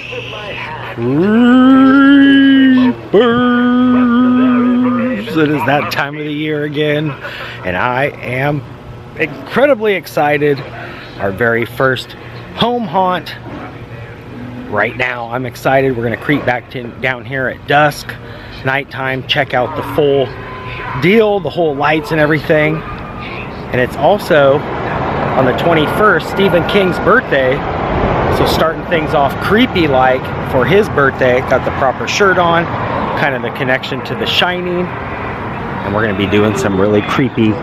Creepers! It is that time of the year again, and I am incredibly excited. Our very first home haunt. Right now, I'm excited. We're gonna creep back down here at dusk, nighttime, check out the full deal, the whole lights and everything. And it's also on the 21st, Stephen King's birthday. So starting things off creepy like for his birthday. Got the proper shirt on, kind of the connection to The Shining. And we're gonna be doing some really creepy,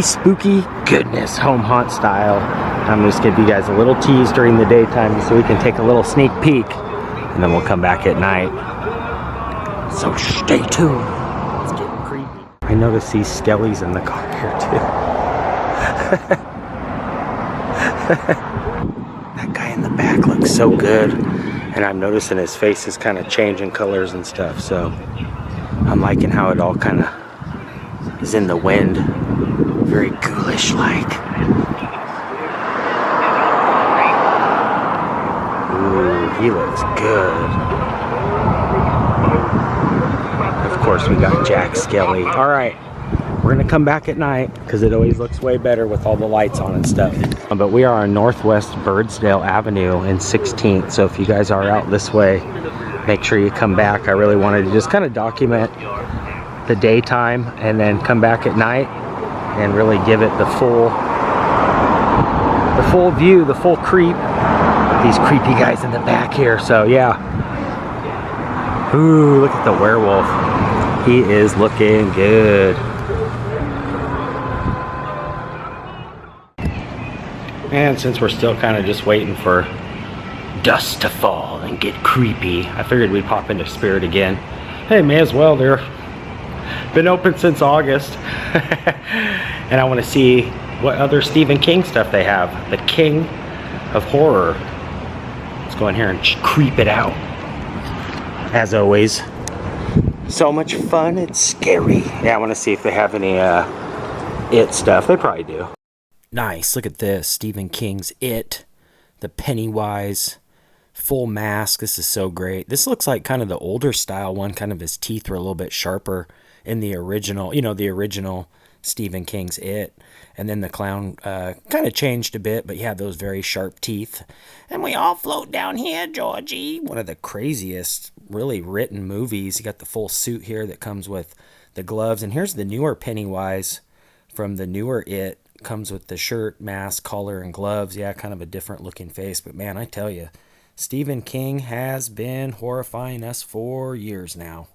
spooky goodness, home haunt style. I'm just gonna give you guys a little tease during the daytime so we can take a little sneak peek. And then we'll come back at night. So stay tuned. It's getting creepy. I noticed these skellies in the car here too. That guy in the back looks so good, and I'm noticing his face is kind of changing colors and stuff, so I'm liking how it all kind of is in the wind, very ghoulish like. Ooh, he looks good. Of course we got Jack Skelly. All right, we're gonna come back at night because it always looks way better with all the lights on and stuff. But we are on Northwest Birdsdale Avenue in 16th. So if you guys are out this way, make sure you come back. I really wanted to just kind of document the daytime and then come back at night and really give it the full view, the full creep. These creepy guys in the back here. So yeah. Ooh, look at the werewolf. He is looking good. And since we're still kind of just waiting for dusk to fall and get creepy, I figured we'd pop into Spirit again. Hey, may as well. They're been open since August. And I want to see what other Stephen King stuff they have. The King of Horror. Let's go in here and creep it out. As always, so much fun. It's scary. Yeah, I want to see if they have any It stuff. They probably do. Nice. Look at this. Stephen King's It, the Pennywise, full mask. This is so great. This looks like kind of the older style one. Kind of his teeth were a little bit sharper in the original, you know, the original Stephen King's It. And then the clown kind of changed a bit, but he had those very sharp teeth. And we all float down here, Georgie. One of the craziest, really written movies. You got the full suit here that comes with the gloves. And here's the newer Pennywise from the newer It. Comes with the shirt, mask, collar, and gloves. Yeah, kind of a different looking face. But man, I tell you, Stephen King has been horrifying us for years now.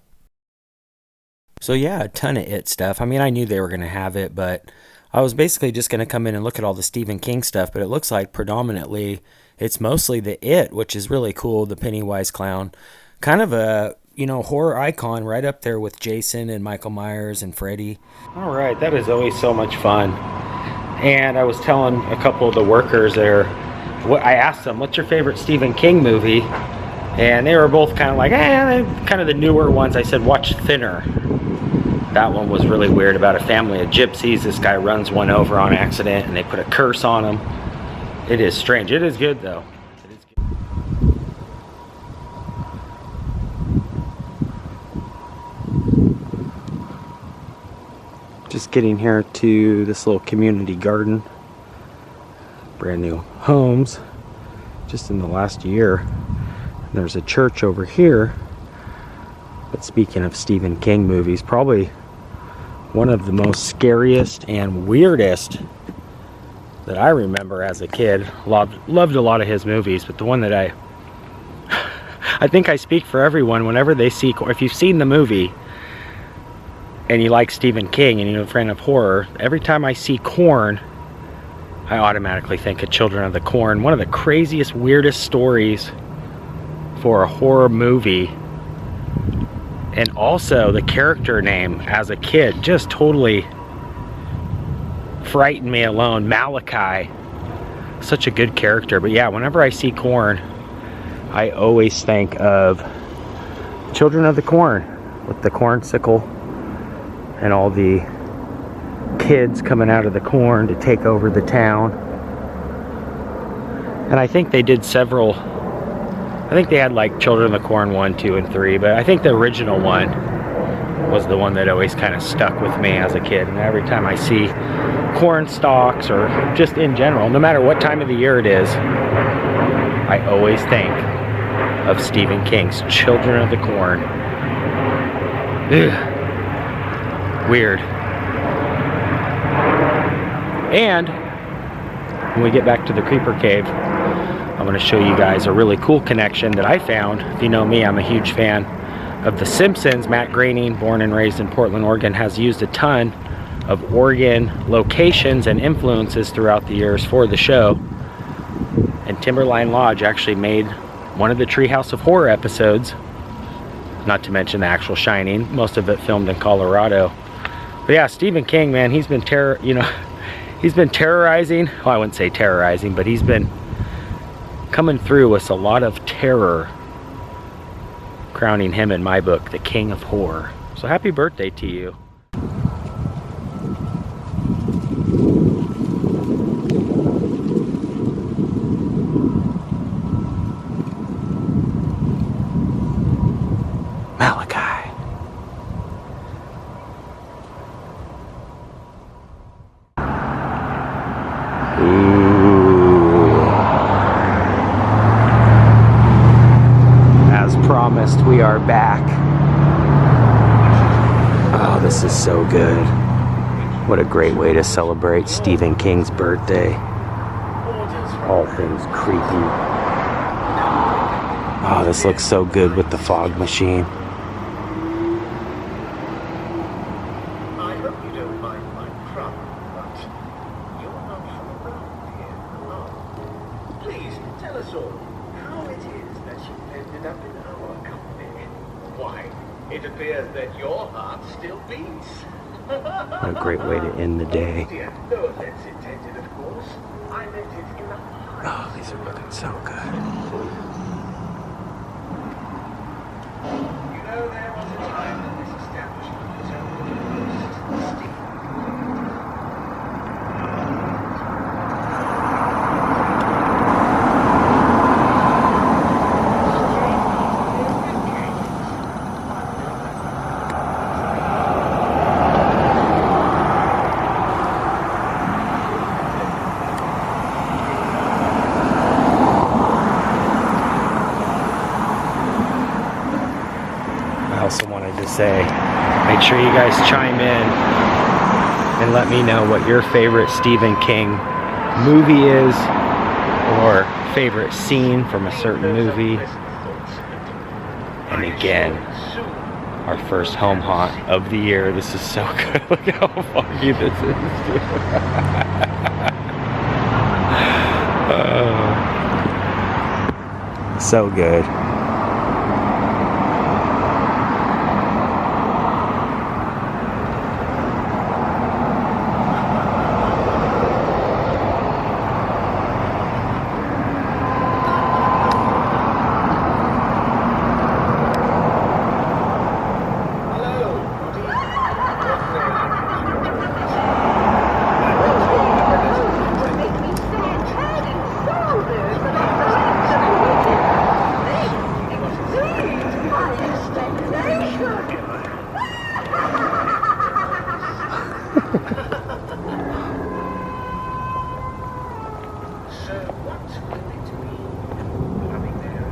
So yeah, a ton of It stuff. I mean, I knew they were going to have it, but I was basically just going to come in and look at all the Stephen King stuff. But it looks like predominantly it's mostly the It, which is really cool. The Pennywise clown. Kind of a, you know, horror icon right up there with Jason and Michael Myers and Freddy. All right, that is always so much fun. And I was telling a couple of the workers there, I asked them, what's your favorite Stephen King movie? And they were both kind of like, kind of the newer ones. I said, watch Thinner. That one was really weird, about a family of gypsies. This guy runs one over on accident and they put a curse on him. It is strange. It is good though. It is good. Just getting here to this little community garden. Brand new homes just in the last year. And there's a church over here. But speaking of Stephen King movies, probably one of the most scariest and weirdest that I remember as a kid. Loved a lot of his movies, but the one that I think I speak for everyone whenever they see, if you've seen the movie and you like Stephen King and you're a fan of horror, every time I see corn, I automatically think of Children of the Corn. One of the craziest, weirdest stories for a horror movie. And also the character name as a kid just totally frightened me alone. Malachi. Such a good character. But yeah, whenever I see corn, I always think of Children of the Corn with the corn sickle and all the kids coming out of the corn to take over the town. And I think they did several I think they had like Children of the Corn 1, 2, and 3, but I think the original one was the one that always kind of stuck with me as a kid. And every time I see corn stalks, or just in general, no matter what time of the year it is, I always think of Stephen King's Children of the Corn. Ugh. Weird. And when we get back to the Creeper Cave, I'm going to show you guys a really cool connection that I found. If you know me, I'm a huge fan of The Simpsons. Matt Groening, born and raised in Portland, Oregon, has used a ton of Oregon locations and influences throughout the years for the show. And Timberline Lodge actually made one of the Treehouse of Horror episodes, not to mention the actual Shining, most of it filmed in Colorado. But yeah, Stephen King, man, he's been he's been terrorizing, well, I wouldn't say terrorizing, but he's been coming through with a lot of terror, crowning him in my book the King of Horror. So happy birthday to you. Malachi. Ooh. As promised, we are back. Oh, this is so good. What a great way to celebrate Stephen King's birthday. All things creepy. Oh, this looks so good with the fog machine. I hope you don't mind my crumb, but you're not from around here, no. Please tell us all how it is that you ended up in our company. Why, it appears that your heart still beats. What a great way to end the day. Oh dear, no offense intended, of course. I meant it in a hurry. Oh, these are looking so good. You know, there was a time that this establishment was only the most steep. I also wanted to say, make sure you guys chime in and let me know what your favorite Stephen King movie is, or favorite scene from a certain movie. And again, our first home haunt of the year. This is so good. Look how foggy this is. So good.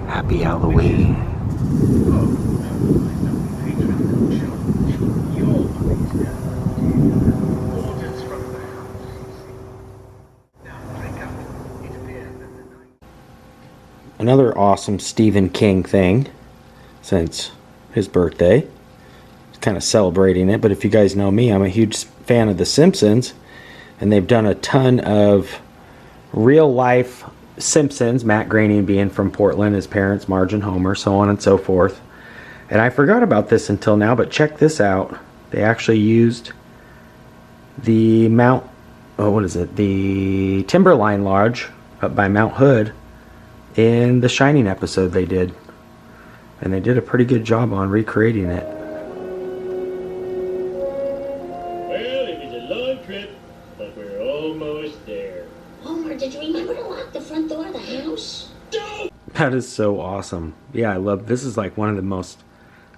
Happy Halloween. Another awesome Stephen King thing since his birthday. Kind of celebrating it, but if you guys know me, I'm a huge fan of The Simpsons, and they've done a ton of real life Simpsons, Matt Groening being from Portland, his parents, Marge and Homer, so on and so forth. And I forgot about this until now, but check this out. They actually used the the Timberline Lodge up by Mount Hood in the Shining episode they did. And they did a pretty good job on recreating it. Well, it was a long trip, but we're almost there. Homer, did you remember to lock the front door of the house? That is so awesome. Yeah, I love this. Is like one of the most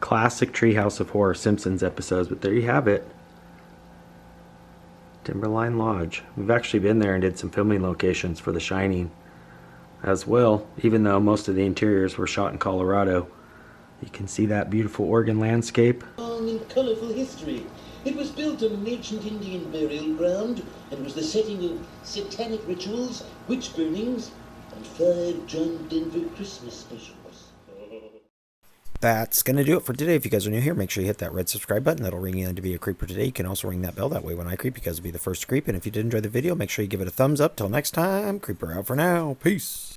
classic Treehouse of Horror Simpsons episodes, but there you have it. Timberline Lodge. We've actually been there and did some filming locations for The Shining as well, even though most of the interiors were shot in Colorado. You can see that beautiful Oregon landscape. Long and colourful history. It was built on an ancient Indian burial ground and was the setting of satanic rituals, witch burnings, and 5 John Denver Christmas specials. That's going to do it for today. If you guys are new here, make sure you hit that red subscribe button. That'll ring you in to be a creeper today. You can also ring that bell. That way when I creep, you guys will be the first to creep. And if you did enjoy the video, make sure you give it a thumbs up. Till next time, creeper out for now. Peace.